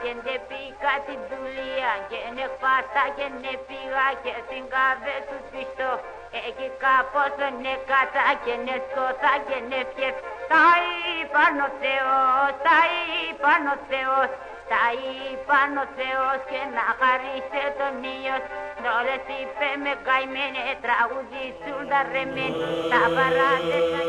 και δεν πήγα την δουλεία και δεν πάσα και δεν πήγα και στην καβέ του πιστό. Εκεί κάπως δεν έκατα και δεν σκόσα και δεν φιες. Τα είπαν ο Θεός, τα είπαν ο Θεός, τα είπαν ο Θεός και να χαρίσε τον ήλιος. Όλες είπε με καημένε τραγουδίσουν τα ρεμέν, τα παράδεσαν.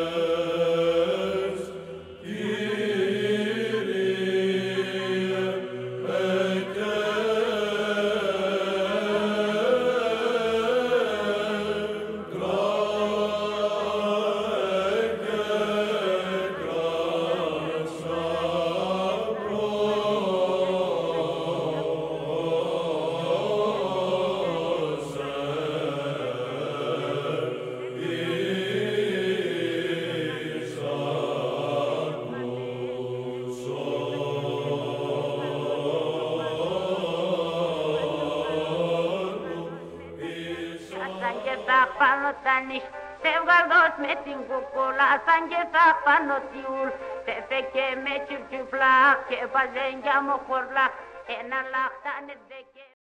Σαν και θα πάνω τα νης, φεύγαλος με την κουκούλα, σαν και θα πάνω τιούλ, φεύγε με τσουρτσουφλά και βαζένια μου χορλά, ένα λαχτάνε δεκέ.